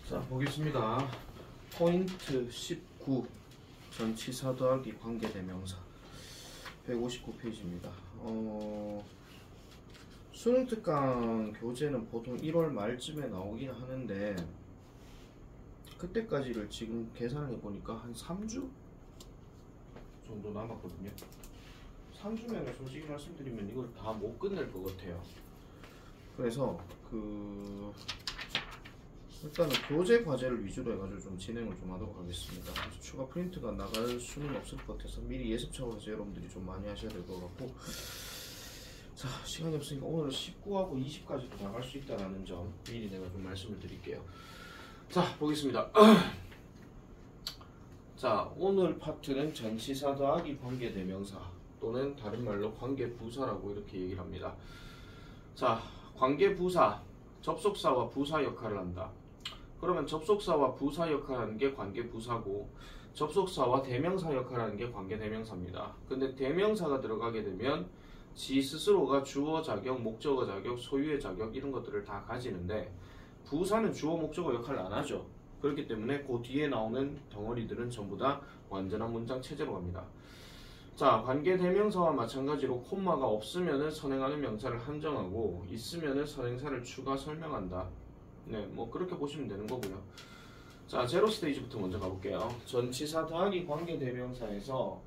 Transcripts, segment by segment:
자, 보겠습니다. 포인트 19 전치사 더하기 관계대명사 159페이지입니다. 수능 특강 교재는 보통 1월 말쯤에 나오긴 하는데 그때까지를 지금 계산을 해보니까 한 3주 정도 남았거든요. 3주면 솔직히 말씀드리면 이걸 다 못 끝낼 것 같아요. 그래서 일단은 교재 과제를 위주로 해가지고 좀 진행을 좀 하도록 하겠습니다. 그래서 추가 프린트가 나갈 수는 없을 것 같아서 미리 예습 차원에서 여러분들이 좀 많이 하셔야 될 것 같고, 자, 시간이 없으니까 오늘은 19하고 20까지도 나갈 수 있다는 점 미리 내가 좀 말씀을 드릴게요. 자, 보겠습니다. 자, 오늘 파트는 전치사 더하기 관계대명사 또는 다른 말로 관계부사라고 이렇게 얘기를 합니다. 자, 관계부사, 접속사와 부사 역할을 한다. 그러면 접속사와 부사 역할을 하는 게 관계부사고, 접속사와 대명사 역할을 하는 게 관계대명사입니다. 근데 대명사가 들어가게 되면 지 스스로가 주어 자격, 목적어 자격, 소유의 자격 이런 것들을 다 가지는데 부사는 주어 목적어 역할을 안 하죠. 그렇기 때문에 그 뒤에 나오는 덩어리들은 전부 다 완전한 문장 체제로 갑니다. 자, 관계대명사와 마찬가지로 콤마가 없으면은 선행하는 명사를 한정하고 있으면은 선행사를 추가 설명한다. 네, 뭐 그렇게 보시면 되는 거고요. 자, 제로 스테이지부터 먼저 가볼게요. 전치사 더하기 관계대명사에서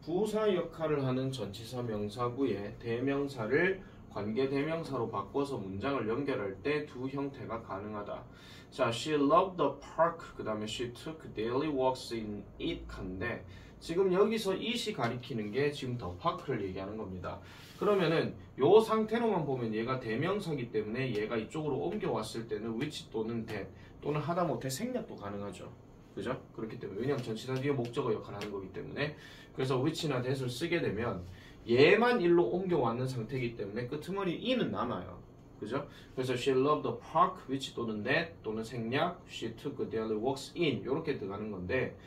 부사 역할을 하는 전치사 명사구에 대명사를 관계대명사로 바꿔서 문장을 연결할 때 두 형태가 가능하다. 자, she loved the park, 그 다음에 she took daily walks in it 간데 지금 여기서 it이 가리키는 게 지금 the park를 얘기하는 겁니다. 그러면은 요 상태로만 보면 얘가 대명사기 때문에 얘가 이쪽으로 옮겨왔을 때는 which 또는 that 또는 하다못해 생략도 가능하죠. 그죠? 그렇기 때문에 왜냐하면 전치사 뒤에 목적어 역할을 하는 거기 때문에 그래서 which나 that을 쓰게 되면 얘만 일로 옮겨왔는 상태이기 때문에 끄트머리 in은 남아요. 그죠? 그래서 she loved the park, which 또는 that 또는 생략, she took daily walks in 이렇게 들어가는 건데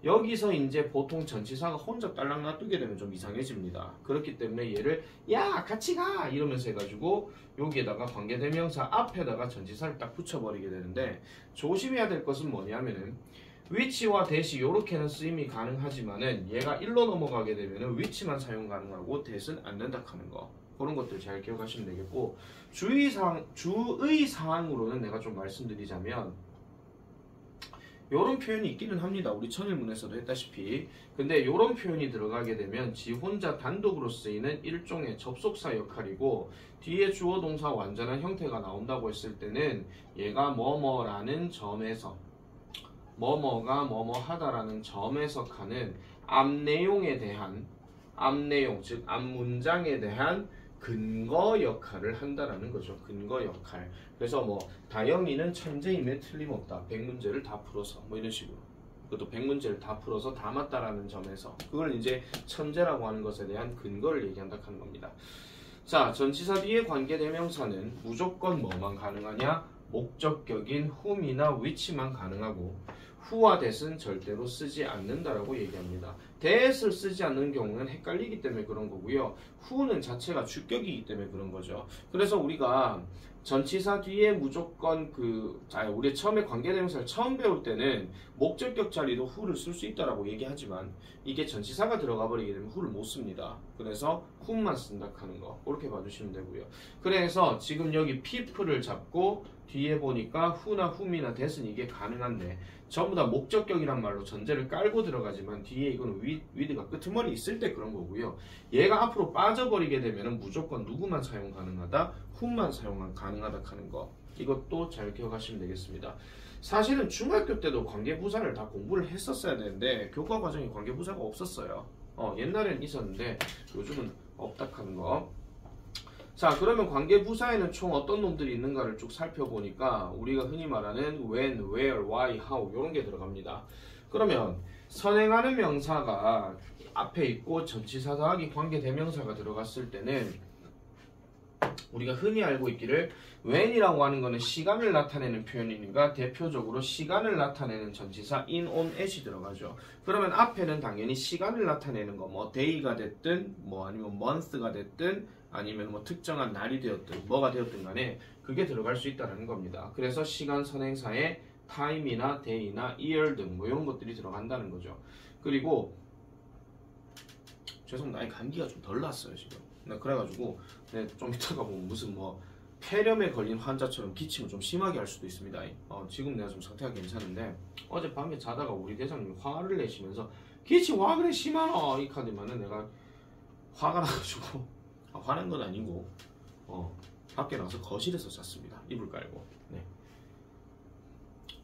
여기서 이제 보통 전치사가 혼자 딸랑 놔두게 되면 좀 이상해집니다. 그렇기 때문에 얘를 야 같이 가 이러면서 해가지고 여기에다가 관계대명사 앞에다가 전치사를 딱 붙여버리게 되는데 조심해야 될 것은 뭐냐면은 which와 that이 요렇게는 쓰임이 가능하지만은 얘가 1로 넘어가게 되면은 which만 사용 가능하고 that은 안 된다 하는 거. 그런 것들 잘 기억하시면 되겠고, 주의 사항으로는 내가 좀 말씀드리자면 요런 표현이 있기는 합니다. 우리 천일문에서도 했다시피. 근데 요런 표현이 들어가게 되면 지 혼자 단독으로 쓰이는 일종의 접속사 역할이고 뒤에 주어 동사 완전한 형태가 나온다고 했을 때는 얘가 뭐뭐라는 점에서 뭐뭐가 뭐뭐 하다라는 점에서 가는 앞내용에 대한 앞내용, 즉 앞문장에 대한 근거 역할을 한다라는 거죠. 근거 역할. 그래서 뭐 다영이는 천재임에 틀림없다. 100문제를 다 풀어서 뭐 이런 식으로. 그것도 100문제를 다 풀어서 다 맞다라는 점에서 그걸 이제 천재라고 하는 것에 대한 근거를 얘기한다 하는 겁니다. 자, 전치사 뒤에 관계대명사는 무조건 뭐만 가능하냐? 목적격인 whom이나 which만 가능하고 who와 that은 절대로 쓰지 않는다라고 얘기합니다. that을 쓰지 않는 경우는 헷갈리기 때문에 그런 거고요. who는 자체가 주격이기 때문에 그런 거죠. 그래서 우리가 전치사 뒤에 무조건 우리 처음에 관계대명사를 처음 배울 때는 목적격 자리도 who를 쓸 수 있다라고 얘기하지만 이게 전치사가 들어가 버리게 되면 who를 못 씁니다. 그래서 who만 쓴다 하는 거 그렇게 봐주시면 되고요. 그래서 지금 여기 people을 잡고 뒤에 보니까 who나 whom이나 that은 이게 가능한데 전부 다 목적격이란 말로 전제를 깔고 들어가지만 뒤에 이거는 with가 끄트머리 있을 때 그런 거고요. 얘가 앞으로 빠져버리게 되면 무조건 누구만 사용 가능하다? whom만 사용 가능하다 하는 거. 이것도 잘 기억하시면 되겠습니다. 사실은 중학교 때도 관계부사를 다 공부를 했었어야 되는데 교과 과정에 관계부사가 없었어요. 옛날에는 있었는데 요즘은 없다 하는 거. 자, 그러면 관계부사에는 총 어떤 놈들이 있는가를 쭉 살펴보니까 우리가 흔히 말하는 when, where, why, how 이런 게 들어갑니다. 그러면 선행하는 명사가 앞에 있고 전치사 더하기 관계대명사가 들어갔을 때는 우리가 흔히 알고 있기를 when이라고 하는 거는 시간을 나타내는 표현이니까 대표적으로 시간을 나타내는 전치사 in, on, at이 들어가죠. 그러면 앞에는 당연히 시간을 나타내는 거 뭐 day가 됐든 뭐 아니면 month가 됐든 아니면 뭐 특정한 날이 되었든 뭐가 되었든 간에 그게 들어갈 수 있다는 겁니다. 그래서 시간 선행사에 time이나 day나 year 등 뭐 이런 것들이 들어간다는 거죠. 그리고 죄송합니다. 아니, 감기가 좀 덜 났어요 지금. 그래가지고 좀 이따가 보면 무슨 뭐 폐렴에 걸린 환자처럼 기침을 좀 심하게 할 수도 있습니다. 지금 내가 좀 상태가 괜찮은데 어젯밤에 자다가 우리 대장님이 화를 내시면서 기침 와 그래 심하노 이 카드만은 내가 화가 나가지고 화난 건 아니고 밖에 나가서 거실에서 잤습니다. 이불 깔고. 네.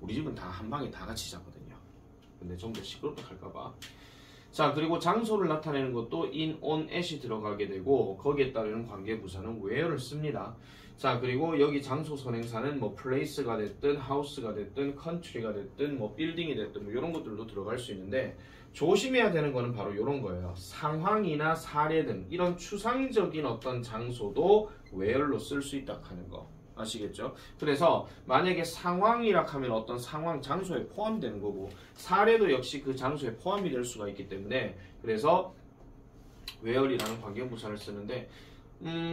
우리 집은 다 한 방에 다 같이 자거든요. 근데 좀 더 시끄럽다 할까봐. 자, 그리고 장소를 나타내는 것도 in, on, at이 들어가게 되고 거기에 따르는 관계부사는 where를 씁니다. 자, 그리고 여기 장소 선행사는 뭐 place가 됐든 house가 됐든 country가 됐든 뭐 building이 됐든 뭐 이런 것들도 들어갈 수 있는데 조심해야 되는 거는 바로 이런 거예요. 상황이나 사례 등 이런 추상적인 어떤 장소도 where로 쓸 수 있다 하는 거. 아시겠죠? 그래서 만약에 상황이라 하면 어떤 상황, 장소에 포함되는 거고 사례도 역시 그 장소에 포함이 될 수가 있기 때문에 그래서 where이라는 관계부사를 쓰는데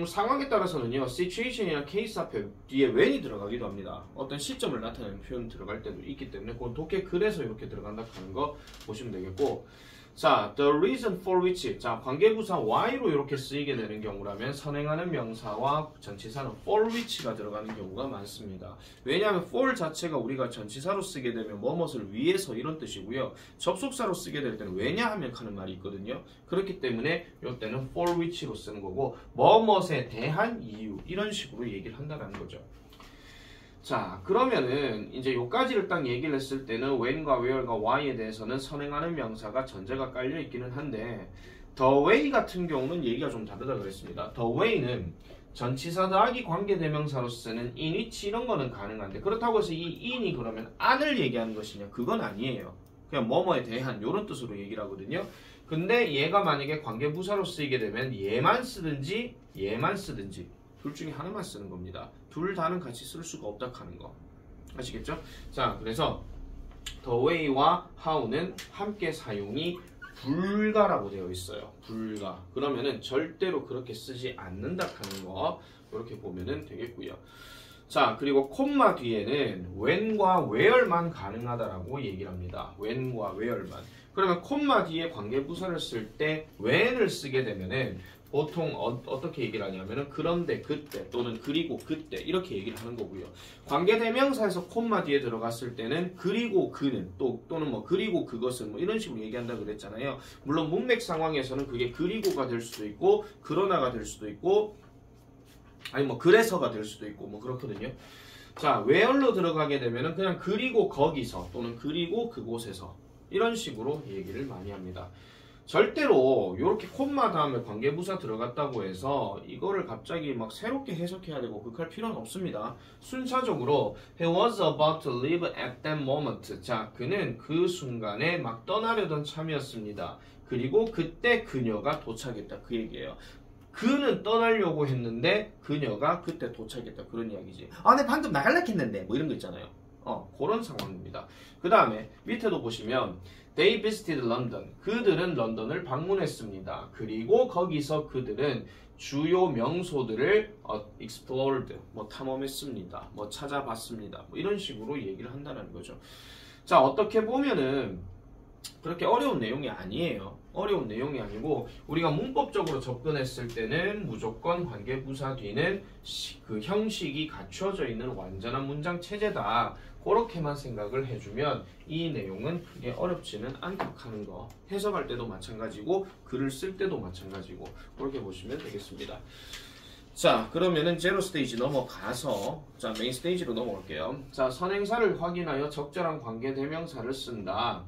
상황에 따라서는요 situation이나 case 앞에 뒤에 when이 들어가기도 합니다. 어떤 시점을 나타내는 표현 들어갈 때도 있기 때문에 그건 독해 그래서 이렇게 들어간다 하는 거 보시면 되겠고 자, the reason for which 자 관계부사 why로 이렇게 쓰이게 되는 경우라면 선행하는 명사와 전치사는 for which가 들어가는 경우가 많습니다. 왜냐하면 for 자체가 우리가 전치사로 쓰게 되면 뭐뭇을 위해서 이런 뜻이고요. 접속사로 쓰게 될 때는 왜냐하면 하는 말이 있거든요. 그렇기 때문에 이때는 for which로 쓰는 거고 뭐뭇에 대한 이유 이런 식으로 얘기를 한다는 거죠. 자, 그러면은 이제 요까지를 딱 얘기를 했을 때는 when과 where과 why에 대해서는 선행하는 명사가 전제가 깔려 있기는 한데 the way 같은 경우는 얘기가 좀 다르다 그랬습니다. the way는 전치사 더하기 관계대명사로 쓰는 in, which 이런 거는 가능한데 그렇다고 해서 이 in이 그러면 안을 얘기하는 것이냐? 그건 아니에요. 그냥 뭐뭐에 대한 이런 뜻으로 얘기를 하거든요. 근데 얘가 만약에 관계부사로 쓰이게 되면 얘만 쓰든지 둘 중에 하나만 쓰는 겁니다. 둘 다는 같이 쓸 수가 없다 하는 거. 아시겠죠? 자, 그래서 the way와 how는 함께 사용이 불가라고 되어 있어요. 불가. 그러면은 절대로 그렇게 쓰지 않는다 하는 거. 이렇게 보면은 되겠고요. 자, 그리고 콤마 뒤에는 when과 where만 가능하다라고 얘기를 합니다. when과 where만. 그러면 콤마 뒤에 관계부사를 쓸 때 when을 쓰게 되면은 보통 어떻게 얘기를 하냐면은 그런데 그때 또는 그리고 그때 이렇게 얘기를 하는 거고요. 관계대명사에서 콤마 뒤에 들어갔을 때는 그리고 그는 또는 뭐 그리고 그것은 뭐 이런 식으로 얘기한다 그랬잖아요. 물론 문맥 상황에서는 그게 그리고가 될 수도 있고 그러나가 될 수도 있고 아니 뭐 그래서가 될 수도 있고 뭐 그렇거든요. 자, where로 들어가게 되면은 그냥 그리고 거기서 또는 그리고 그곳에서 이런 식으로 얘기를 많이 합니다. 절대로 이렇게 콤마 다음에 관계부사 들어갔다고 해서 이거를 갑자기 막 새롭게 해석해야 되고 그럴 필요는 없습니다. 순차적으로 He was about to leave at that moment. 자, 그는 그 순간에 막 떠나려던 참이었습니다. 그리고 그때 그녀가 도착했다. 그 얘기예요. 그는 떠나려고 했는데 그녀가 그때 도착했다. 그런 이야기지. 아, 내 방금 나갈라 했는데 뭐 이런 거 있잖아요. 그런 상황입니다. 그 다음에 밑에도 보시면 They visited London. 그들은 런던을 방문했습니다. 그리고 거기서 그들은 주요 명소들을 explored, 뭐 탐험했습니다. 뭐 찾아봤습니다. 뭐 이런 식으로 얘기를 한다는 거죠. 자, 어떻게 보면은 그렇게 어려운 내용이 아니에요. 어려운 내용이 아니고 우리가 문법적으로 접근했을 때는 무조건 관계부사 뒤는 그 형식이 갖춰져 있는 완전한 문장 체제다. 그렇게만 생각을 해주면 이 내용은 크게 어렵지는 않다 하는 거. 해석할 때도 마찬가지고 글을 쓸 때도 마찬가지고 그렇게 보시면 되겠습니다. 자, 그러면은 제로 스테이지 넘어가서 자 메인 스테이지로 넘어올게요. 자, 선행사를 확인하여 적절한 관계대명사를 쓴다.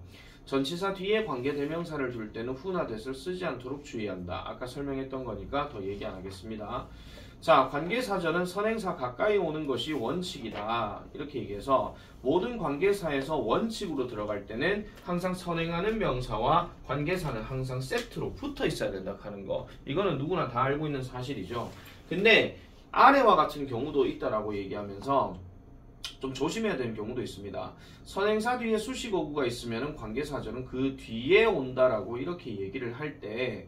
전치사 뒤에 관계대명사를 둘 때는 후나 that을 쓰지 않도록 주의한다. 아까 설명했던 거니까 더 얘기 안 하겠습니다. 자, 관계사절은 선행사 가까이 오는 것이 원칙이다. 이렇게 얘기해서 모든 관계사에서 원칙으로 들어갈 때는 항상 선행하는 명사와 관계사는 항상 세트로 붙어 있어야 된다 하는 거. 이거는 누구나 다 알고 있는 사실이죠. 근데 아래와 같은 경우도 있다라고 얘기하면서 좀 조심해야 되는 경우도 있습니다. 선행사 뒤에 수식어구가 있으면 관계사절은 그 뒤에 온다라고 이렇게 얘기를 할 때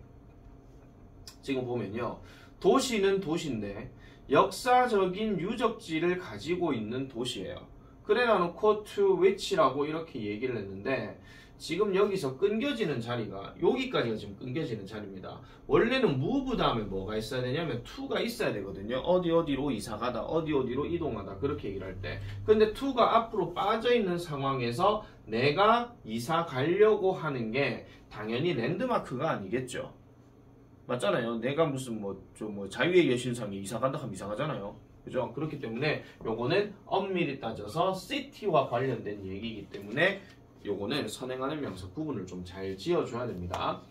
지금 보면요. 도시는 도시인데 역사적인 유적지를 가지고 있는 도시예요. 그래 놔놓고 to which라고 이렇게 얘기를 했는데 지금 여기서 끊겨지는 자리가 여기까지가 지금 끊겨지는 자리입니다. 원래는 move 다음에 뭐가 있어야 되냐면 to가 있어야 되거든요. 어디로 이사가다, 어디로 이동하다 그렇게 얘기를 할 때. 근데 to가 앞으로 빠져있는 상황에서 내가 이사 가려고 하는 게 당연히 랜드마크가 아니겠죠. 맞잖아요. 내가 무슨 자유의 여신상에 이사 간다 하면 이사 가잖아요. 그죠? 그렇기 때문에 요거는 엄밀히 따져서 city와 관련된 얘기이기 때문에 요거는 선행하는 명사 구분을 좀 잘 지어줘야 됩니다.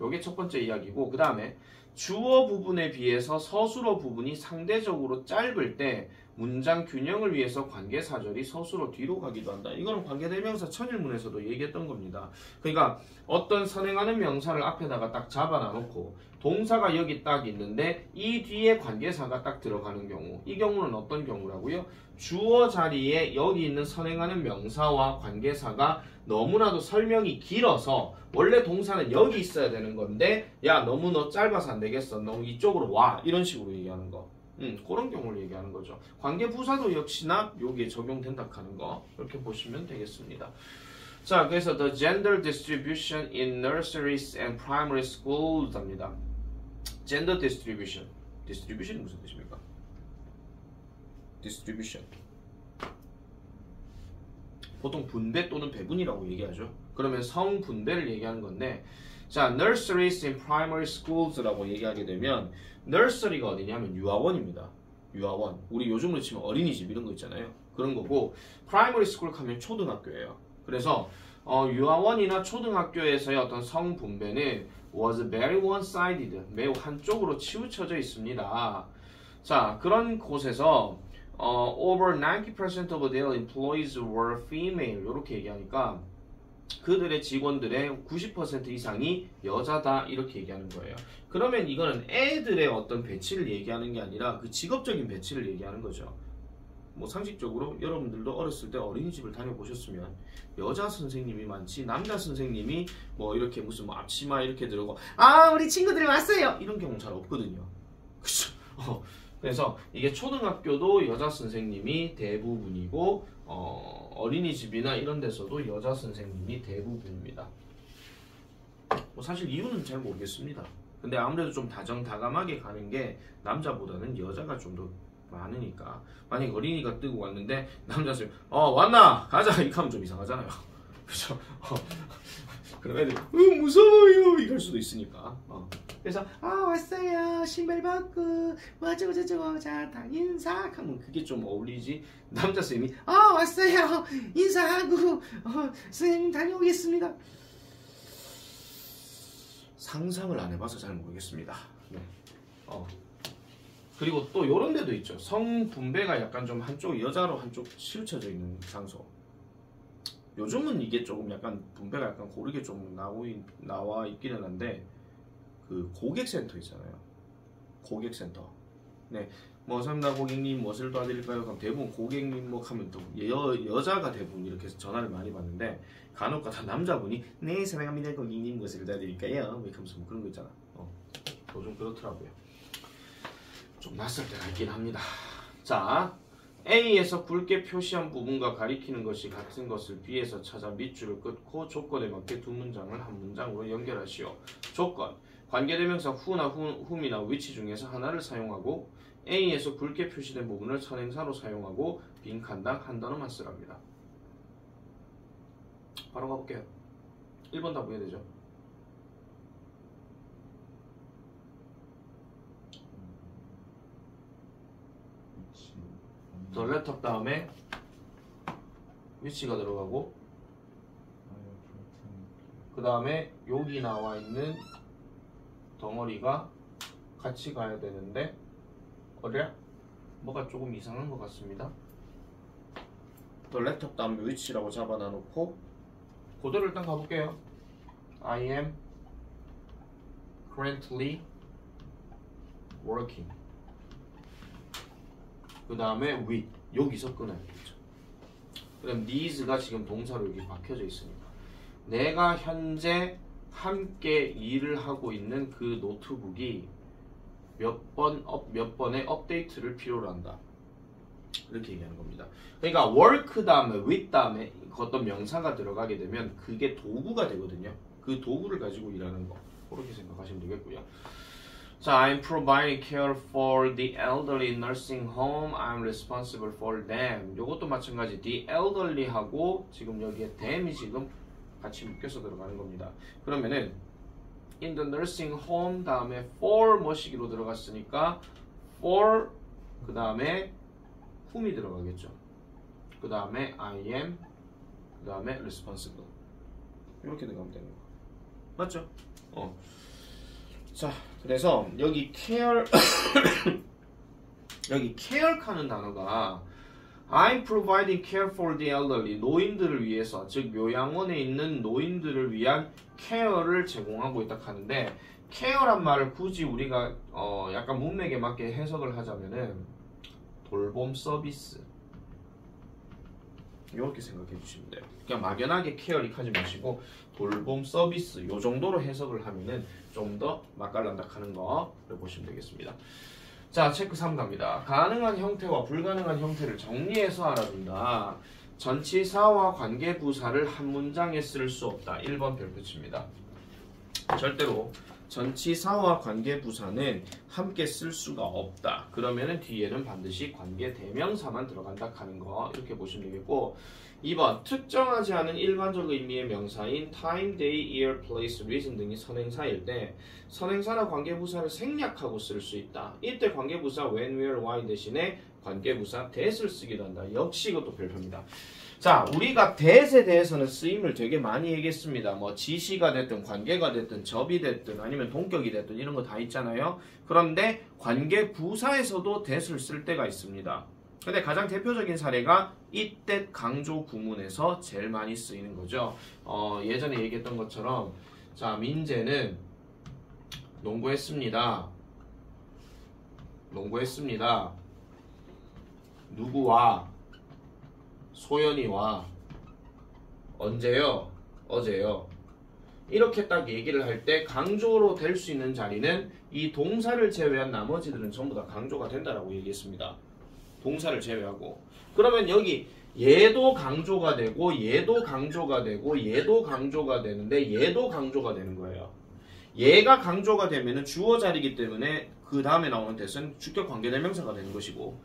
요게 첫 번째 이야기고, 그 다음에 주어 부분에 비해서 서술어 부분이 상대적으로 짧을 때 문장 균형을 위해서 관계사절이 서술어 뒤로 가기도 한다. 이거는 관계대명사 천일문에서도 얘기했던 겁니다. 그러니까 어떤 선행하는 명사를 앞에다가 딱 잡아놔놓고 동사가 여기 딱 있는데 이 뒤에 관계사가 딱 들어가는 경우, 이 경우는 어떤 경우라고요? 주어 자리에 여기 있는 선행하는 명사와 관계사가 너무나도 설명이 길어서 원래 동사는 여기 있어야 되는 건데 야 너무 너 짧아서 안 되겠어, 너무 이쪽으로 와, 이런 식으로 얘기하는 거. 그런 경우를 얘기하는 거죠. 관계부사도 역시나 여기에 적용된다 하는 거 이렇게 보시면 되겠습니다. 자, 그래서 the gender distribution in nurseries and primary schools 합니다. gender distribution. distribution이 무슨 뜻입니까? distribution. 보통 분배 또는 배분이라고 얘기하죠. 그러면 성분배를 얘기하는 건데, 자, nurseries and primary schools 라고 얘기하게 되면 nursery가 어디냐면 유아원입니다. 유아원. 우리 요즘으로 치면 어린이집 이런 거 있잖아요. 그런 거고, primary school 하면 초등학교예요. 그래서 유아원이나 초등학교에서의 어떤 성분배는 was very one-sided, 매우 한쪽으로 치우쳐져 있습니다. 자, 그런 곳에서 over 90% of their employees were female 이렇게 얘기하니까 그들의 직원들의 90% 이상이 여자다 이렇게 얘기하는 거예요. 그러면 이거는 애들의 어떤 배치를 얘기하는 게 아니라 그 직업적인 배치를 얘기하는 거죠. 뭐 상식적으로 여러분들도 어렸을 때 어린이집을 다녀보셨으면 여자 선생님이 많지 남자 선생님이 뭐 이렇게 무슨 뭐 앞치마 이렇게 들고 우리 친구들이 왔어요 이런 경우 잘 없거든요. 그쵸? 그래서 이게 초등학교도 여자 선생님이 대부분이고 어린이집이나 이런 데서도 여자 선생님이 대부분입니다. 뭐 사실 이유는 잘 모르겠습니다. 근데 아무래도 좀 다정다감하게 가는 게 남자보다는 여자가 좀 더 많으니까. 만약에 어린이가 뜨고 왔는데 남자 선생님 왔나? 가자 이렇게 하면 좀 이상하잖아요. 그죠? 그럼 애들 무서워요 이럴 수도 있으니까. 그래서 왔어요 신발 벗고 뭐 어쩌고 저쩌고 자 다 인사 하면 그게 좀 어울리지. 남자 선생님이 왔어요 인사하고 선생님 다녀오겠습니다. 상상을 안 해봐서 잘 모르겠습니다. 네. 그리고 또 요런 데도 있죠. 성분배가 약간 좀 한쪽 여자로 한쪽 치우쳐져 있는 장소. 요즘은 이게 조금 약간 분배가 약간 고르게 좀 나와 있기는 한데 그 고객센터 있잖아요. 고객센터. 네. 뭐 상담 고객님 무엇을 도와드릴까요? 그럼 대부분 고객님 뭐 하면 또 여자가 대부분 이렇게 전화를 많이 받는데 간혹가다 남자분이 네 사랑합니다 고객님 무엇을 도와드릴까요? 뭐 이렇게 하면서 뭐 그런 거 있잖아. 요즘 그렇더라고요. 좀 낯설 때가 있긴 합니다. 자, A에서 굵게 표시한 부분과 가리키는 것이 같은 것을 B에서 찾아 밑줄을 끊고 조건에 맞게 두 문장을 한 문장으로 연결하시오. 조건, 관계대명사 who나 whom이나 which 중에서 하나를 사용하고 A에서 굵게 표시된 부분을 선행사로 사용하고 빈칸당 한 단어만 쓰랍니다. 바로 가볼게요. 1번 답 해야 되죠? 더 레터 다음에 위치가 들어가고 그 다음에 여기 나와 있는 덩어리가 같이 가야 되는데 뭐가 조금 이상한 것 같습니다. 더 레터 다음에 위치라고 잡아놔놓고 그대로 일단 가볼게요. I am currently working. 그 다음에 with 여기서 끊어야겠죠. 그럼 these가 지금 동사로 여기 박혀져 있으니까 내가 현재 함께 일을 하고 있는 그 노트북이 몇 번의 업데이트를 필요로 한다. 이렇게 얘기하는 겁니다. 그러니까 work 다음에 with 다음에 어떤 명사가 들어가게 되면 그게 도구가 되거든요. 그 도구를 가지고 일하는 거. 그렇게 생각하시면 되겠고요. 자, I'm providing care for the elderly nursing home. I'm responsible for them. 요것도 마찬가지. The elderly하고 지금 여기에 them이 지금 같이 묶여서 들어가는 겁니다. 그러면은 in the nursing home 다음에 for 뭐시기로 들어갔으니까 for 그 다음에 whom이 들어가겠죠. 그 다음에 I am 그 다음에 responsible 이렇게 들어가면 되는 거 맞죠? 자, 그래서 여기 care 여기 care 하는 단어가 I'm providing care for the elderly 노인들을 위해서 즉 요양원에 있는 노인들을 위한 케어를 제공하고 있다 하는데 케어란 말을 굳이 우리가 약간 문맥에 맞게 해석을 하자면은 돌봄 서비스 이렇게 생각해 주시면 돼요. 그냥 막연하게 케어리 하지 마시고 돌봄 서비스 요 정도로 해석을 하면은 좀 더 맛깔난다 하는 거를 보시면 되겠습니다. 자, 체크 3 갑니다. 가능한 형태와 불가능한 형태를 정리해서 알아둔다. 전치사와 관계부사를 한 문장에 쓸 수 없다. 1번 별표치입니다. 절대로 전치사와 관계부사는 함께 쓸 수가 없다. 그러면은 뒤에는 반드시 관계대명사만 들어간다 하는 거 이렇게 보시면 되겠고 2번 특정하지 않은 일반적 의미의 명사인 time, day, year, place, reason 등이 선행사일 때 선행사나 관계부사를 생략하고 쓸 수 있다. 이때 관계부사 when, where, why 대신에 관계부사 that을 쓰기도 한다. 역시 이것도 별표입니다. 자, 우리가 that에 대해서는 쓰임을 되게 많이 얘기했습니다. 뭐 지시가 됐든 관계가 됐든 접이 됐든 아니면 동격이 됐든 이런 거 다 있잖아요. 그런데 관계부사에서도 that을 쓸 때가 있습니다. 근데 가장 대표적인 사례가 이때 강조 구문에서 제일 많이 쓰이는 거죠. 예전에 얘기했던 것처럼 자, 민재는 농구했습니다. 누구와? 소연이와. 언제요? 어제요. 이렇게 딱 얘기를 할 때 강조로 될 수 있는 자리는 이 동사를 제외한 나머지들은 전부 다 강조가 된다라고 얘기했습니다. 동사를 제외하고. 그러면 여기 얘도 강조가 되고 얘도 강조가 되고 얘도 강조가 되는데 얘도 강조가 되는 거예요. 얘가 강조가 되면은 주어 자리이기 때문에 그 다음에 나오는 that은 주격 관계대명사가 되는 것이고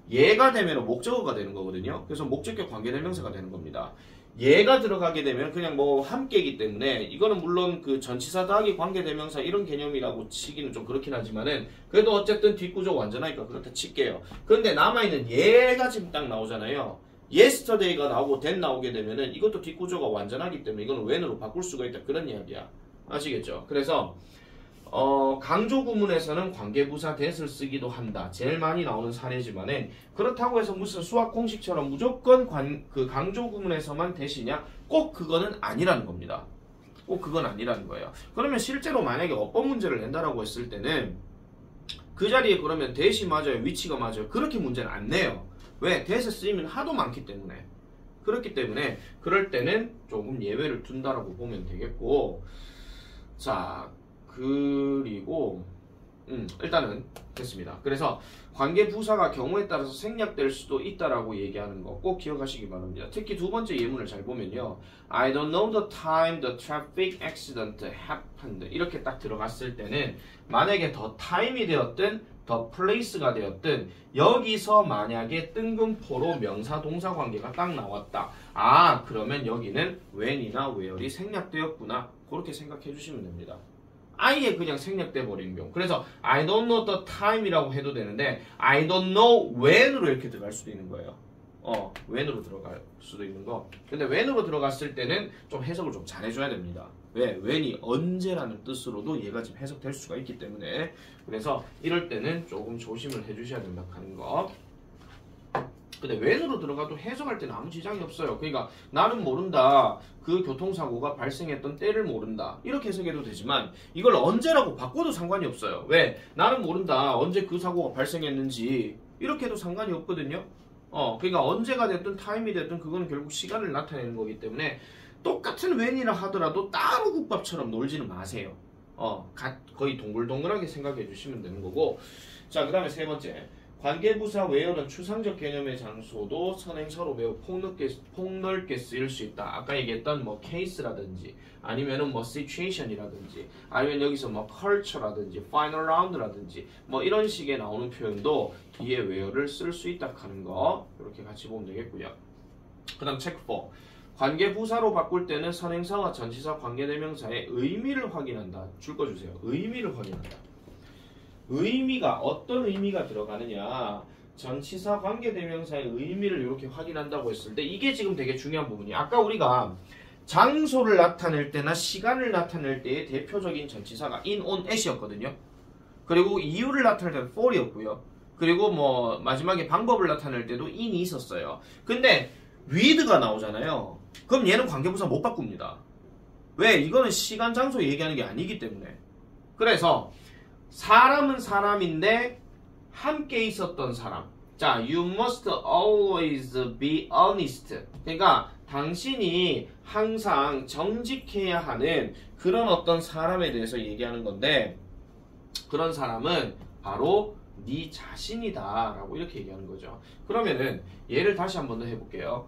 얘가 되면 목적어가 되는 거거든요. 그래서 목적격 관계대명사가 되는 겁니다. 얘가 들어가게 되면 그냥 뭐 함께이기 때문에 이거는 물론 그 전치사 더하기 관계대명사 이런 개념이라고 치기는 좀 그렇긴 하지만은 그래도 어쨌든 뒷구조 완전하니까 그렇다 칠게요. 그런데 남아있는 얘가 지금 딱 나오잖아요. yesterday가 나오고 that 나오게 되면은 이것도 뒷구조가 완전하기 때문에 이거는 when으로 바꿀 수가 있다 그런 이야기야. 아시겠죠? 그래서 강조 구문에서는 관계부사 that을 쓰기도 한다. 제일 많이 나오는 사례지만은 그렇다고 해서 무슨 수학 공식처럼 무조건 그 강조 구문에서만 that이냐? 꼭 그거는 아니라는 겁니다. 꼭 그건 아니라는 거예요. 그러면 실제로 만약에 어법 문제를 낸다라고 했을 때는 그 자리에 그러면 that이 맞아요? 위치가 맞아요? 그렇게 문제는 안 내요. 왜? that에 쓰이면 하도 많기 때문에. 그렇기 때문에 그럴 때는 조금 예외를 둔다라고 보면 되겠고 자 그리고 일단은 됐습니다. 그래서 관계부사가 경우에 따라서 생략될 수도 있다라고 얘기하는 거 꼭 기억하시기 바랍니다. 특히 두 번째 예문을 잘 보면요. I don't know the time the traffic accident happened 이렇게 딱 들어갔을 때는 만약에 the time이 되었든 the place가 되었든 여기서 만약에 뜬금포로 명사 동사 관계가 딱 나왔다. 아 그러면 여기는 when이나 where이 생략되었구나. 그렇게 생각해 주시면 됩니다. 아예 그냥 생략돼 버리는 경우. 그래서 I don't know the time이라고 해도 되는데 I don't know when으로 이렇게 들어갈 수도 있는 거예요. when으로 들어갈 수도 있는 거. 근데 when으로 들어갔을 때는 좀 해석을 좀 잘해줘야 됩니다. 왜? when이 언제라는 뜻으로도 얘가 지금 해석될 수가 있기 때문에 그래서 이럴 때는 조금 조심을 해주셔야 된다 하는 거. 근데 when으로 들어가도 해석할 때는 아무 지장이 없어요. 그러니까 나는 모른다. 그 교통사고가 발생했던 때를 모른다. 이렇게 해석해도 되지만 이걸 언제라고 바꿔도 상관이 없어요. 왜? 나는 모른다. 언제 그 사고가 발생했는지 이렇게 해도 상관이 없거든요. 그러니까 언제가 됐든 타임이 됐든 그거는 결국 시간을 나타내는 거기 때문에 똑같은 when이라 하더라도 따로 국밥처럼 놀지는 마세요. 거의 동글동글하게 생각해 주시면 되는 거고 자 그 다음에 세 번째 관계부사 where는 추상적 개념의 장소도 선행사로 매우 폭넓게 쓰일 수 있다. 아까 얘기했던 뭐 case라든지 아니면은 뭐 situation이라든지 아니면 여기서 뭐 culture라든지 final round라든지 뭐 이런 식의 나오는 표현도 뒤에 where를 쓸 수 있다 하는 거 이렇게 같이 보면 되겠고요. 그 다음 체크 4. 관계부사로 바꿀 때는 선행사와 전치사 관계대명사의 의미를 확인한다. 줄 거 주세요. 의미를 확인한다. 의미가 어떤 의미가 들어가느냐, 전치사 관계대명사의 의미를 이렇게 확인한다고 했을 때 이게 지금 되게 중요한 부분이에요. 아까 우리가 장소를 나타낼 때나 시간을 나타낼 때의 대표적인 전치사가 in, on, at이었거든요. 그리고 이유를 나타낼 때는 for이었고요. 그리고 뭐 마지막에 방법을 나타낼 때도 in이 있었어요. 근데 with가 나오잖아요. 그럼 얘는 관계부사 못 바꿉니다. 왜? 이거는 시간, 장소 얘기하는 게 아니기 때문에. 그래서 사람은 사람인데 함께 있었던 사람. 자, you must always be honest. 그러니까 당신이 항상 정직해야 하는 그런 어떤 사람에 대해서 얘기하는 건데, 그런 사람은 바로 네 자신이다 라고 이렇게 얘기하는 거죠. 그러면은 얘를 다시 한 번 더 해볼게요.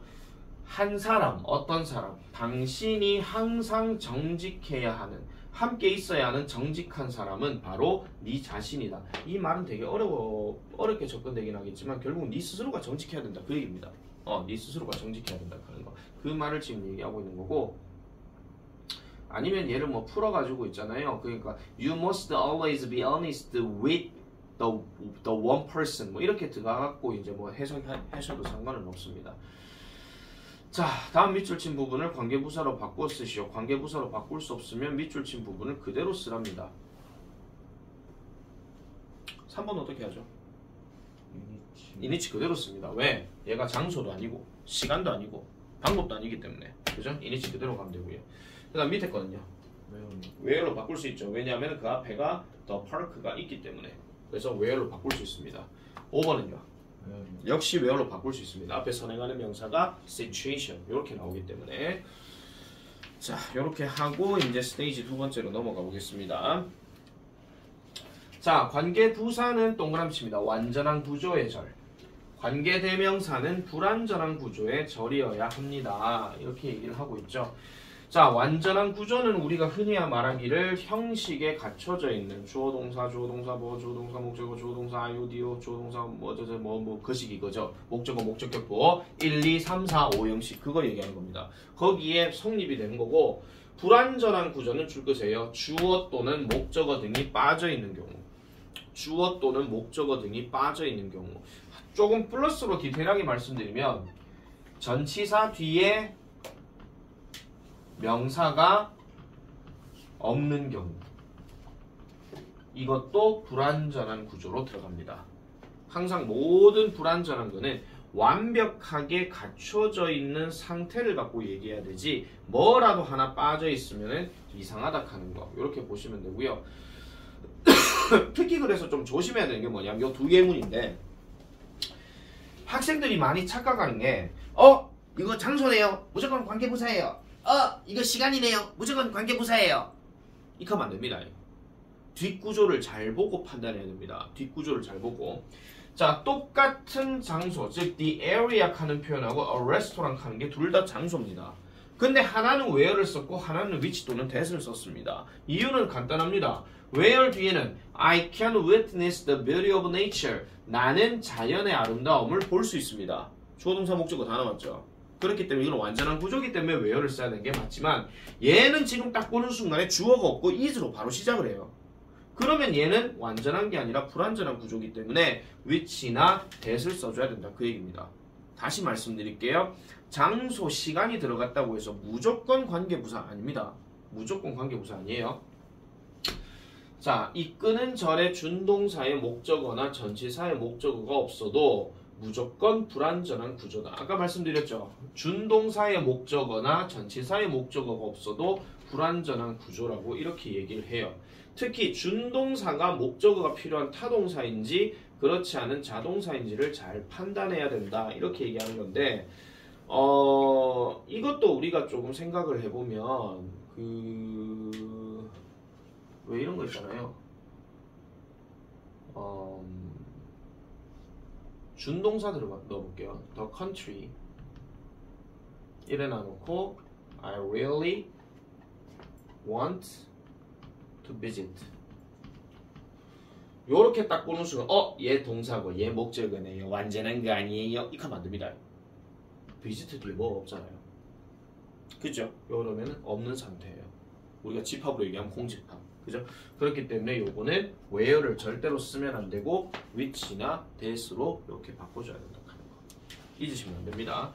한 사람, 어떤 사람, 당신이 항상 정직해야 하는, 함께 있어야 하는 정직한 사람은 바로 네 자신이다. 이 말은 되게 어렵게 접근되긴 하겠지만 결국은 네 스스로가 정직해야 된다 그 얘기입니다. 네 스스로가 정직해야 된다 하는 거. 그 말을 지금 얘기하고 있는 거고, 아니면 얘를 뭐 풀어가지고 있잖아요. 그러니까 you must always be honest with the one person 뭐 이렇게 들어가갖고 이제 뭐 해석하셔도 상관은 없습니다. 자, 다음 밑줄 친 부분을 관계부사로 바꿔 쓰시오. 관계부사로 바꿀 수 없으면 밑줄 친 부분을 그대로 쓰랍니다. 3번 어떻게 하죠? 이니치 그대로 씁니다. 왜? 얘가 장소도 아니고 시간도 아니고 방법도 아니기 때문에. 그죠? 이니치 그대로 가면 되고요. 그 다음 밑에 거는요. where로 바꿀 수 있죠. 왜냐하면 그 앞에가 the park가 있기 때문에. 그래서 where로 바꿀 수 있습니다. 5번은요. 역시 where로 바꿀 수 있습니다. 앞에 선행하는 명사가 situation 이렇게 나오기 때문에. 자, 이렇게 하고 이제 스테이지 두 번째로 넘어가 보겠습니다. 자, 관계부사는 동그라미 칩니다. 완전한 구조의 절. 관계대명사는 불완전한 구조의 절이어야 합니다. 이렇게 얘기를 하고 있죠. 자, 완전한 구조는 우리가 흔히 말하기를 형식에 갖춰져 있는 주어 동사, 주어 동사, 뭐 주어 동사, 목적어, 주어 동사, 아이오디오, 주어 동사, 그 식이 거죠. 목적어, 목적격보 1, 2, 3, 4, 5 형식 그거 얘기하는 겁니다. 거기에 성립이 되는 거고, 불완전한 구조는 줄 것이에요. 주어 또는 목적어 등이 빠져 있는 경우. 주어 또는 목적어 등이 빠져 있는 경우. 조금 플러스로 디테일하게 말씀드리면 전치사 뒤에 명사가 없는 경우, 이것도 불완전한 구조로 들어갑니다. 항상 모든 불완전한 거는 완벽하게 갖춰져 있는 상태를 갖고 얘기해야 되지 뭐라도 하나 빠져 있으면 이상하다 하는 거, 이렇게 보시면 되고요. 특히 그래서 좀 조심해야 되는 게 뭐냐면 이 두 예문인데, 학생들이 많이 착각하는 게 이거 장소네요, 무조건 관계부사예요. 이거 시간이네요, 무조건 관계부사예요. 이렇게 하면 안 됩니다. 뒷구조를 잘 보고 판단해야 됩니다. 뒷구조를 잘 보고. 자, 똑같은 장소, 즉 the area 하는 표현하고 a restaurant 하는 게 둘 다 장소입니다. 근데 하나는 where를 썼고 하나는 which 또는 that을 썼습니다. 이유는 간단합니다. where 뒤에는 I can witness the beauty of nature. 나는 자연의 아름다움을 볼 수 있습니다. 주어 동사 목적어 다 나왔죠. 그렇기 때문에 이건 완전한 구조이기 때문에 where를 써야 되는 게 맞지만, 얘는 지금 딱 보는 순간에 주어가 없고 is로 바로 시작을 해요. 그러면 얘는 완전한 게 아니라 불완전한 구조이기 때문에 which나 that을 써줘야 된다 그 얘기입니다. 다시 말씀드릴게요. 장소, 시간이 들어갔다고 해서 무조건 관계부사 아닙니다. 무조건 관계부사 아니에요. 자, 이끄는 절의 준동사의 목적어나 전치사의 목적어가 없어도 무조건 불완전한 구조다. 아까 말씀드렸죠. 준동사의 목적어나 전치사의 목적어가 없어도 불완전한 구조라고 이렇게 얘기를 해요. 특히 준동사가 목적어가 필요한 타동사인지 그렇지 않은 자동사인지를 잘 판단해야 된다. 이렇게 얘기하는 건데, 이것도 우리가 조금 생각을 해보면 왜 이런 거 있잖아요. 준동사 넣어볼게요. The country 이래 놔놓고 I really want to visit. 요렇게 딱 보는 순간 얘 동사고 얘 목적어네요. 완전한 거 아니에요. 이렇게 하면 안 됩니다. visit 뒤에 뭐 없잖아요. 그죠? 요러면 없는 상태예요. 우리가 집합으로 얘기하면 공집합. 그죠? 그렇기 때문에 요거는 where를 절대로 쓰면 안 되고 which나 that으로 이렇게 바꿔줘야 된다 하는 거. 잊으시면 안 됩니다.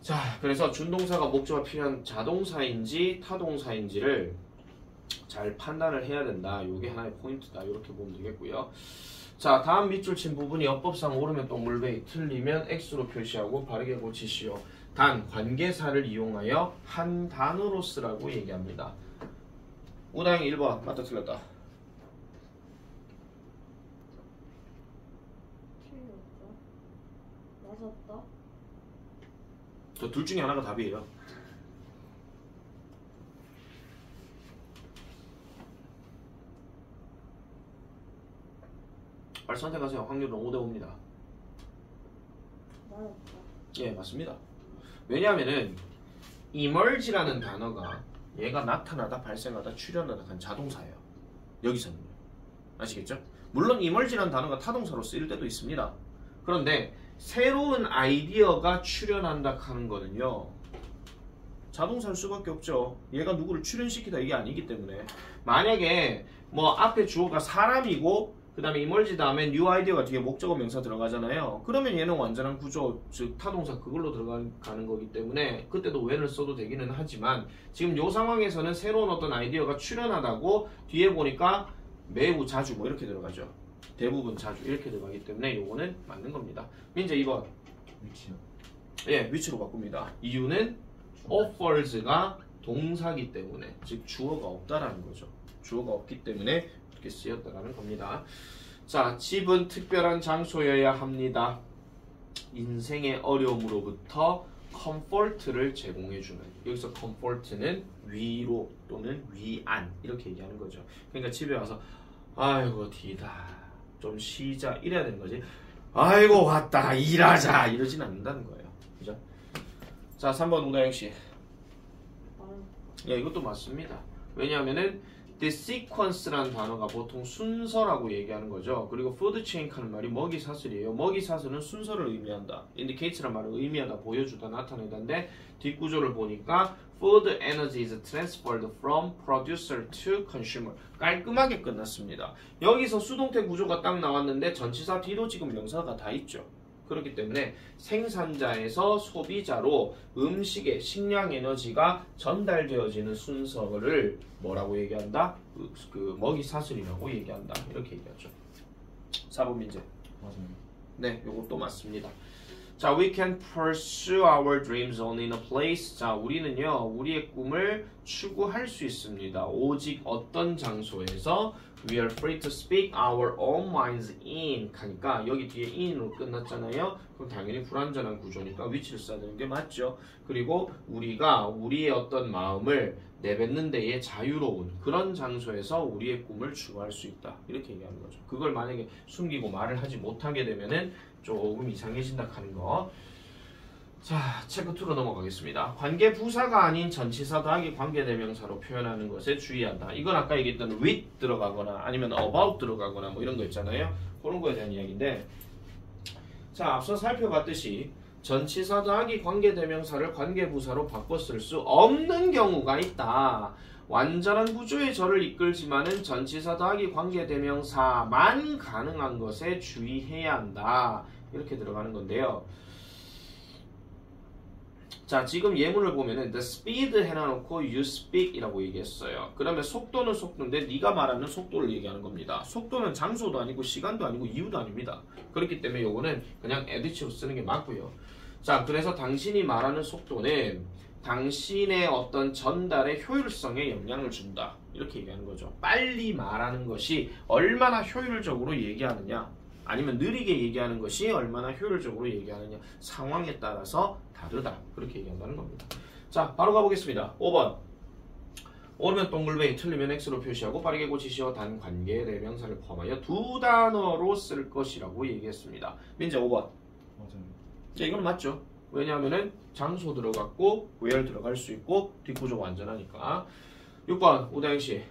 자, 그래서 준동사가 목적어 필요한 자동사인지 타동사인지를 잘 판단을 해야 된다. 이게 하나의 포인트다. 이렇게 보면 되겠고요. 자, 다음 밑줄 친 부분이 어법상 옳으면 똥물베이, 틀리면 X로 표시하고 바르게 고치시오. 단, 관계사를 이용하여 한 단어로 쓰라고 얘기합니다. 우당이 1번 맞다 틀렸다. 틀렸다. 맞았다. 저 둘 중에 하나가 답이에요. 빨리 선택하세요. 확률은 5대5입니다. 맞았다. 예, 맞습니다. 왜냐하면은 emerge라는 단어가 얘가 나타나다, 발생하다, 출현하다 한 자동사예요. 여기서는요. 아시겠죠? 물론 emerge라는 단어가 타동사로 쓰일 때도 있습니다. 그런데 새로운 아이디어가 출현한다 하는 거는요. 자동사일 수밖에 없죠. 얘가 누구를 출현시키다 이게 아니기 때문에. 만약에 뭐 앞에 주어가 사람이고 그 다음에 emerge 다음에 new 아이디어가 뒤에 목적어 명사 들어가잖아요. 그러면 얘는 완전한 구조, 즉 타동사 그걸로 들어가는 거기 때문에 그때도 when을 써도 되기는 하지만 지금 요 상황에서는 새로운 어떤 아이디어가 출현하다고 뒤에 보니까 매우 자주 뭐 이렇게 들어가죠. 대부분 자주 이렇게 들어가기 때문에 요거는 맞는 겁니다. 민재 2번. 위치요. 예, 위치로 바꿉니다. 이유는 offers가 동사기 때문에, 즉 주어가 없다라는 거죠. 주어가 없기 때문에 이렇게 쓰였다라는 겁니다. 자, 집은 특별한 장소여야 합니다. 인생의 어려움으로부터 컴포트를 제공해주는. 여기서 컴포트는 위로 또는 위안 이렇게 얘기하는 거죠. 그러니까 집에 와서 아이고 디다 좀 쉬자 이래야 되는 거지. 아이고 왔다 일하자 이러진 않는다는 거예요. 그죠? 자, 3번 우다영씨. 예, 이것도 맞습니다. 왜냐하면은 the sequence라는 단어가 보통 순서라고 얘기하는 거죠. 그리고 food chain 하는 말이 먹이 사슬이에요. 먹이 사슬은 순서를 의미한다. indicates란 말을 의미하다, 보여주다, 나타내다인데 뒷구조를 보니까 food energy is transferred from producer to consumer. 깔끔하게 끝났습니다. 여기서 수동태 구조가 딱 나왔는데 전치사 뒤도 지금 명사가 다 있죠. 그렇기 때문에 생산자에서 소비자로 음식의 식량 에너지가 전달되어지는 순서를 뭐라고 얘기한다? 그 먹이 사슬이라고 얘기한다. 이렇게 얘기하죠. 4번 민재. 맞아요. 네, 요것도 맞습니다. 자, we can pursue our dreams only in a place. 자, 우리는요, 우리의 꿈을 추구할 수 있습니다. 오직 어떤 장소에서 we are free to speak our own minds in. 하니까 여기 뒤에 in으로 끝났잖아요. 그럼 당연히 불완전한 구조니까 위치를 써야 되는 게 맞죠. 그리고 우리가 우리의 어떤 마음을 내뱉는 데에 자유로운 그런 장소에서 우리의 꿈을 추구할 수 있다. 이렇게 얘기하는 거죠. 그걸 만약에 숨기고 말을 하지 못하게 되면은 조금 이상해진다 하는 거. 자, 체크 2로 넘어가겠습니다. 관계 부사가 아닌 전치사 더하기 관계대명사로 표현하는 것에 주의한다. 이건 아까 얘기했던 with 들어가거나 아니면 about 들어가거나 뭐 이런 거 있잖아요. 그런 거에 대한 이야기인데, 자, 앞서 살펴봤듯이 전치사 더하기 관계대명사를 관계부사로 바꿔 쓸 수 없는 경우가 있다. 완전한 구조의 절을 이끌지만은 전치사 더하기 관계대명사만 가능한 것에 주의해야 한다. 이렇게 들어가는 건데요. 자, 지금 예문을 보면은 the speed 해놔놓고 you speak 이라고 얘기했어요. 그러면 속도는 속도인데 네가 말하는 속도를 얘기하는 겁니다. 속도는 장소도 아니고 시간도 아니고 이유도 아닙니다. 그렇기 때문에 요거는 그냥 에디치로 쓰는 게 맞고요. 자, 그래서 당신이 말하는 속도는 당신의 어떤 전달의 효율성에 영향을 준다. 이렇게 얘기하는 거죠. 빨리 말하는 것이 얼마나 효율적으로 얘기하느냐, 아니면 느리게 얘기하는 것이 얼마나 효율적으로 얘기하느냐, 상황에 따라서 다르다. 그렇게 얘기한다는 겁니다. 자, 바로 가보겠습니다. 5번. 옳으면 동글뱅이, 틀리면 X로 표시하고 빠르게 고치시어 단 관계 대명사를 포함하여 두 단어로 쓸 것이라고 얘기했습니다. 민재 5번. 맞아요. 이건 맞죠? 왜냐하면은 장소 들어갔고 where 들어갈 수 있고 뒷구조 완전하니까. 6번 우다영 씨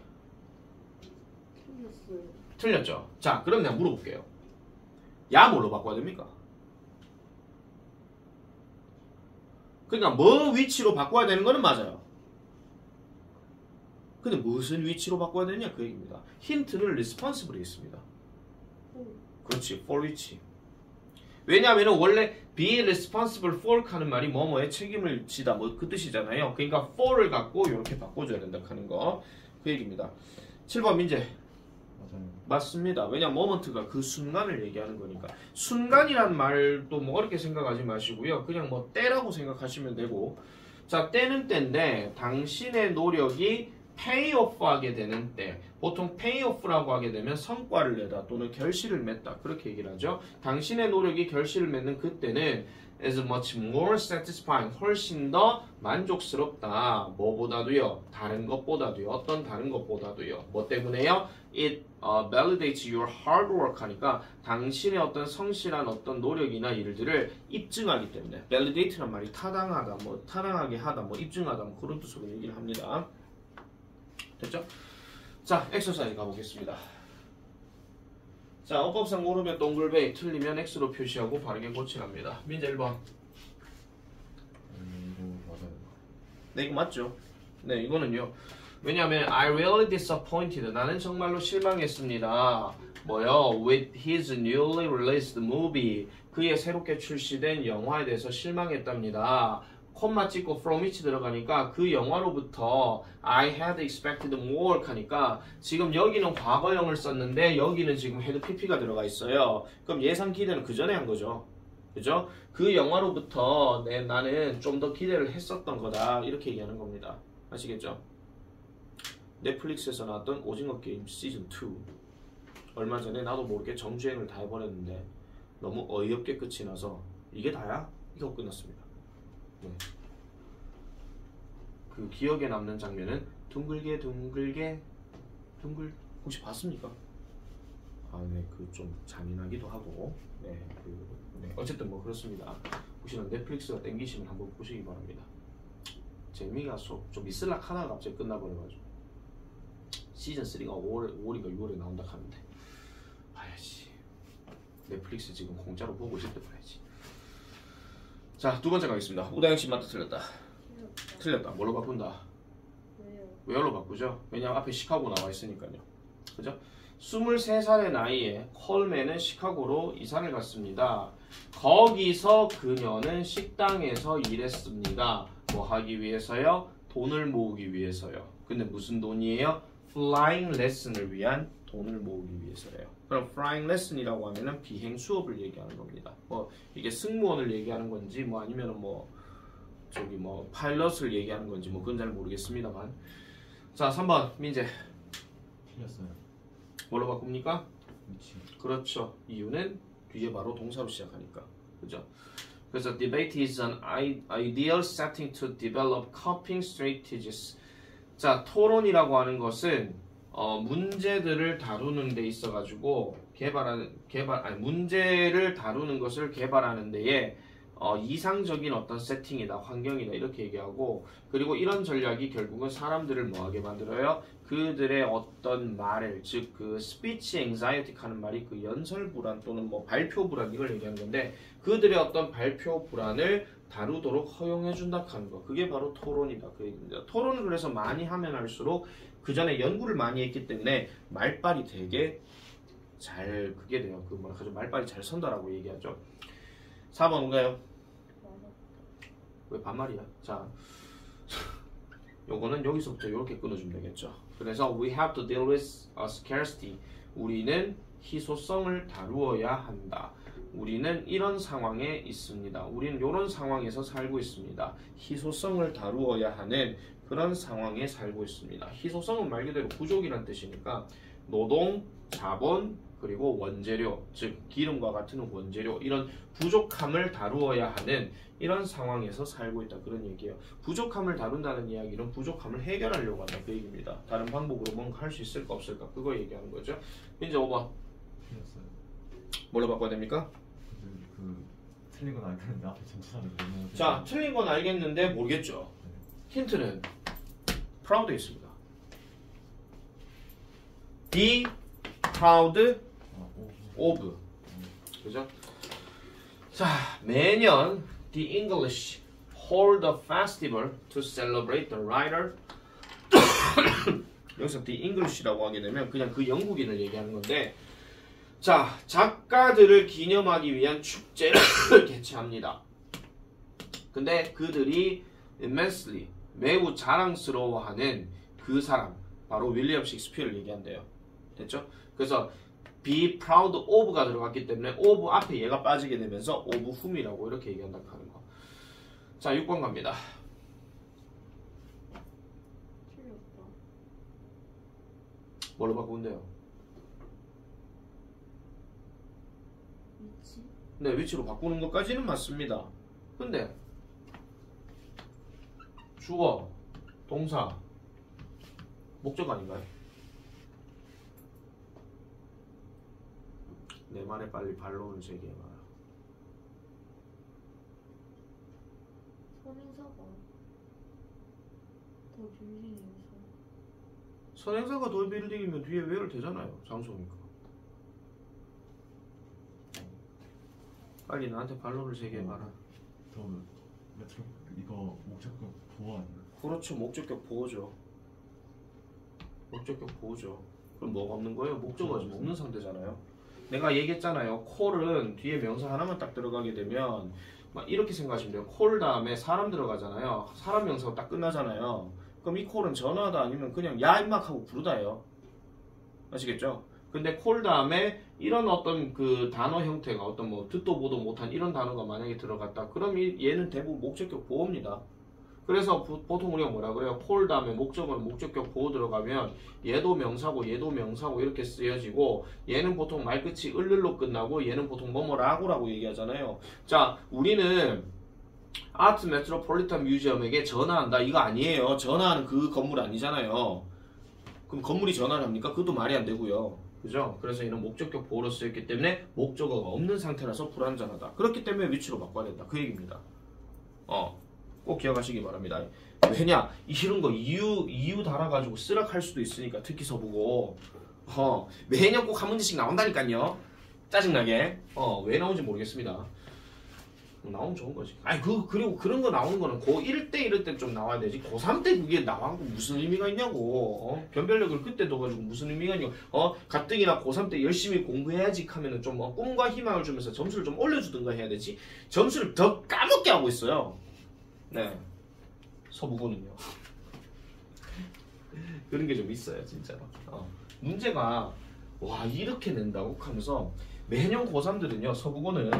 틀렸어요. 틀렸죠? 자, 그럼 내가 물어볼게요. 야 뭘로 바꿔야 됩니까? 그러니까 뭐 위치로 바꿔야 되는 거는 맞아요. 근데 무슨 위치로 바꿔야 되냐 그 얘기입니다. 힌트는 responsible에 있습니다. 그렇지, for 위치. 왜냐하면 원래 be responsible for 하는 말이 뭐뭐에 책임을 지다 뭐 그 뜻이잖아요. 그러니까 for를 갖고 이렇게 바꿔줘야 된다 하는 거 그 얘기입니다. 7번 민재. 맞아요. 맞습니다. 왜냐면 모먼트가 그 순간을 얘기하는 거니까. 순간이란 말도 뭐 어렵게 생각하지 마시고요. 그냥 뭐 때라고 생각하시면 되고. 자, 때는 때인데 당신의 노력이 페이오프 하게 되는 때, 보통 페이오프라고 하게 되면 성과를 내다 또는 결실을 맺다 그렇게 얘기를 하죠. 당신의 노력이 결실을 맺는 그때는 is much more satisfying, 훨씬 더 만족스럽다. 뭐보다도요? 다른 것보다도요. 어떤 다른 것보다도요. 뭐 때문에요? It validates your hard work 하니까 당신의 어떤 성실한 어떤 노력이나 일들을 입증하기 때문에. validate란 말이 타당하다, 뭐 타당하게 하다, 뭐 입증하다, 뭐 그런 뜻으로 얘기를 합니다. 됐죠? 자, 엑서사이즈 가보겠습니다. 자, 어법상 모르면 동글베이, 틀리면 X로 표시하고 바르게 고치랍니다. 민재 1번. 이거 맞아요. 네, 이거 맞죠? 네, 이거는요. 왜냐하면 I really disappointed. 나는 정말로 실망했습니다. 뭐요? With his newly released movie. 그의 새롭게 출시된 영화에 대해서 실망했답니다. 콤마 찍고 from which 들어가니까 그 영화로부터 I had expected more 하니까 지금 여기는 과거형을 썼는데 여기는 지금 had pp가 들어가 있어요. 그럼 예상 기대는 그 전에 한 거죠. 그죠? 그 영화로부터 나는 좀 더 기대를 했었던 거다. 이렇게 얘기하는 겁니다. 아시겠죠? 넷플릭스에서 나왔던 오징어 게임 시즌 2. 얼마 전에 나도 모르게 정주행을 다 해버렸는데 너무 어이없게 끝이 나서 이게 다야? 이거 끝났습니다. 네. 그 기억에 남는 장면은 둥글게 혹시 봤습니까? 아, 네, 그 좀 잔인하기도 하고, 네, 네, 어쨌든 뭐 그렇습니다. 혹시나 넷플릭스가 땡기시면 한번 보시기 바랍니다. 재미가 좀 있을락 하다가 갑자기 끝나버려가지고 시즌 3가 5월인가 6월에 나온다 하는데 봐야지. 넷플릭스 지금 공짜로 보고 있을 때 봐야지. 자, 두 번째 가겠습니다. 우다영 씨 맞다 틀렸다. 틀렸다. 뭘로 바꾼다? 왜요? where로 바꾸죠? 왜냐면 앞에 시카고 나와 있으니까요. 그죠? 23살의 나이에 콜맨은 시카고로 이사를 갔습니다. 거기서 그녀는 식당에서 일했습니다. 뭐 하기 위해서요? 돈을 모으기 위해서요. 근데 무슨 돈이에요? flying lesson을 위한 돈을 모으기 위해서래요. 그럼 flying lesson이라고 하면은 비행 수업을 얘기하는 겁니다. 뭐 이게 승무원을 얘기하는 건지 뭐 아니면은 뭐 저기 뭐 파일럿을 얘기하는 건지 뭐 그건 잘 모르겠습니다만. 자, 3번 민재. 틀렸어요. 뭘로 바꿉니까? 위치. 그렇죠. 이유는 뒤에 바로 동사로 시작하니까. 그죠? 그래서 debate is an ideal setting to develop coping strategies. 자, 토론이라고 하는 것은 문제들을 다루는 데 있어 가지고 문제를 다루는 것을 개발하는 데에 이상적인 어떤 세팅이다, 환경이다 이렇게 얘기하고, 그리고 이런 전략이 결국은 사람들을 뭐하게 만들어요? 그들의 어떤 말을, 즉 그 스피치 앵자이티 하는 말이 그 연설 불안 또는 뭐 발표 불안 이걸 얘기하는 건데, 그들의 어떤 발표 불안을 다루도록 허용해 준다 하는 거, 그게 바로 토론이다 그 얘기입니다. 토론을 그래서 많이 하면 할수록 그 전에 연구를 많이 했기 때문에 말빨이 되게 잘 그게 돼요. 그 뭐라 하죠? 말빨이 잘 선다라고 얘기하죠. 4번 뭔가요? 왜 반말이야? 자, 요거는 여기서부터 이렇게 끊어주면 되겠죠. 그래서 we have to deal with scarcity. 우리는 희소성을 다루어야 한다. 우리는 이런 상황에 있습니다. 우리는 이런 상황에서 살고 있습니다. 희소성을 다루어야 하는 그런 상황에 살고 있습니다. 희소성은 말 그대로 부족이란 뜻이니까 노동, 자본, 그리고 원재료, 즉 기름과 같은 원재료 이런 부족함을 다루어야 하는 이런 상황에서 살고 있다 그런 얘기예요. 부족함을 다룬다는 이야기는 부족함을 해결하려고 한다 그 얘기입니다. 다른 방법으로 뭔가 할 수 있을까 없을까 그거 얘기하는 거죠. 이제 5번 틀렸어요. 뭘로 바꿔야 됩니까? 그 틀린 건 알겠는데 앞에 전치사를 너무. 자, 틀린 건 알겠는데 모르겠죠. 힌트는 proud에 있습니다. Be proud of. 그죠? 자, 매년 the English hold a festival to celebrate the writer. 여기서 the English라고 하게 되면 그냥 그 영국인을 얘기하는 건데, 자, 작가들을 기념하기 위한 축제를 개최합니다. 근데 그들이 immensely 매우 자랑스러워하는 그 사람 바로 윌리엄 셰익스피어를 얘기한대요. 됐죠? 그래서 be proud of가 들어갔기 때문에 of 앞에 얘가 빠지게 되면서 of whom이라고 이렇게 얘기한다 하는 거. 자, 6번 갑니다. 틀렸다. 뭘로 바꾸는데요? 위치? 네, 위치로 바꾸는 것까지는 맞습니다. 근데 주어, 동사, 목적 아닌가요? 내 말에 빨리 반론을 제기해봐요. 선행사가 더 빌딩이어서. 선행사가 더 빌딩이면 뒤에 where 되잖아요. 장소니까. 빨리 나한테 반론을 제기해봐라. 더 메트로 이거 목적격 보호 아니에요? 그렇죠. 목적격 보호죠. 목적격 보호죠. 그럼 뭐가 없는 거예요? 목적어가 지금 없는 상태잖아요. 내가 얘기했잖아요. 콜은 뒤에 명사 하나만 딱 들어가게 되면 막 이렇게 생각하시면 돼요. 콜 다음에 사람 들어가잖아요. 사람 명사가 딱 끝나잖아요. 그럼 이 콜은 전화다 아니면 그냥 야 임막 하고 부르다예요. 아시겠죠? 근데 콜 다음에 이런 어떤 그 단어 형태가 어떤 뭐 듣도 보도 못한 이런 단어가 만약에 들어갔다. 그럼 얘는 대부분 목적격 보호입니다. 그래서 보통 우리가 뭐라 그래요? 콜 다음에 목적어는 목적격 보호 들어가면 얘도 명사고 이렇게 쓰여지고, 얘는 보통 말끝이 을을로 끝나고 얘는 보통 뭐뭐라고라고 얘기하잖아요. 자, 우리는 아트 메트로폴리탄 뮤지엄에게 전화한다 이거 아니에요. 전화하는 그 건물 아니잖아요. 그럼 건물이 전화를 합니까? 그것도 말이 안 되고요. 그죠? 그래서 얘는 목적격 보호로 쓰였기 때문에 목적어가 없는 상태라서 불완전하다. 그렇기 때문에 위치로 바꿔야 된다. 그 얘기입니다. 꼭 기억하시기 바랍니다. 왜냐? 이런 거 이유 달아가지고 쓰락할 수도 있으니까 특히 서보고 매년 꼭 한 문제씩 나온다니까요. 짜증나게. 왜 나오는지 모르겠습니다. 나오면 좋은 거지. 아니 그리고 그런 거 나오는 거는 고1 때 이럴 때 좀 나와야 되지. 고3 때 그게 나와고 무슨 의미가 있냐고. 변별력을 그때 둬가지고 무슨 의미가 있냐고. 가뜩이나 고3 때 열심히 공부해야지 하면은 좀 꿈과 희망을 주면서 점수를 좀 올려주든가 해야 되지. 점수를 더 까먹게 하고 있어요. 네, 서부고는요. 그런 게 좀 있어요, 진짜로. 문제가 와 이렇게 낸다고 하면서 매년 고3들은요, 서부고는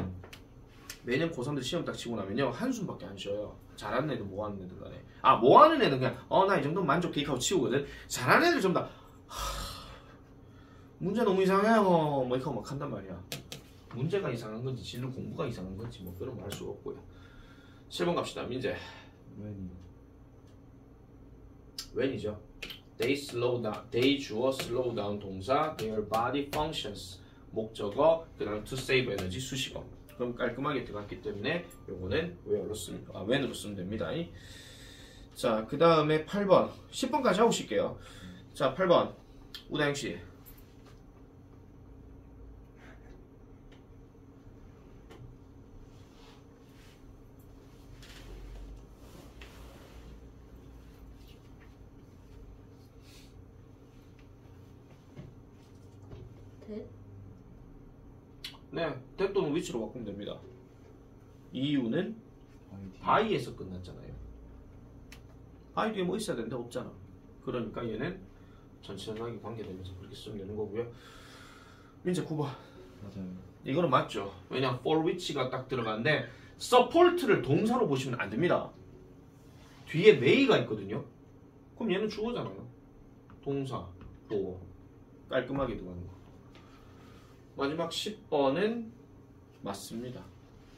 매년 고3들 시험 딱 치고 나면요 한숨밖에 안 쉬어요. 잘하는 애들 뭐하는 애들 간에. 뭐하는 애는 그냥 나 이 정도면 만족해 하고 치우거든. 잘하는 애들 전부 다 문제 너무 이상해요 뭐 이렇게 막 한단 말이야. 문제가 이상한 건지 진로 공부가 이상한 건지 뭐 그런 거 할 수가 없고요. 7번 갑시다. 민재. when이죠. they 주어 slow down 동사 their body functions 목적어 그다음 to save energy 수식어. 그럼 깔끔하게 들어갔기 때문에 요거는 when으로 쓰면 됩니다. 자, 그 다음에 8번 10번까지 하고 쉴게요. 자, 8번 우다영씨. 네, that 또는 which로 바꾸면 됩니다. 이유는 by에서 끝났잖아요. by 뒤에 뭐 있어야 되는데 없잖아. 그러니까 얘는 전치사하게 관계되면서 그렇게 쓰면 되는 거고요. 민재 9번. 맞아요. 이거는 맞죠. 왜냐면 for which가 딱 들어가는데 support를 동사로 보시면 안 됩니다. 뒤에 may가 있거든요. 그럼 얘는 주어잖아요. 동사, 보호. 깔끔하게 들어가는 거. 마지막 10번은 맞습니다.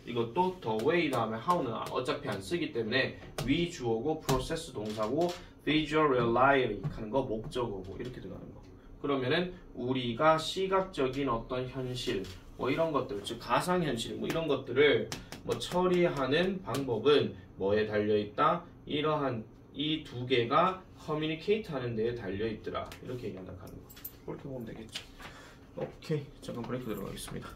이것도 the way 다음에 how는 어차피 안 쓰기 때문에 위 주어고 process 동사고 visualize 하는 거 목적어고 이렇게 들어가는 거. 그러면은 우리가 시각적인 어떤 현실 뭐 이런 것들 즉 가상현실 뭐 이런 것들을 뭐 처리하는 방법은 뭐에 달려있다? 이러한 이 두 개가 커뮤니케이트 하는 데에 달려있더라 이렇게 얘기한다 하는 거. 그렇게 보면 되겠죠. 오케이 잠깐 브레이크 들어가겠습니다.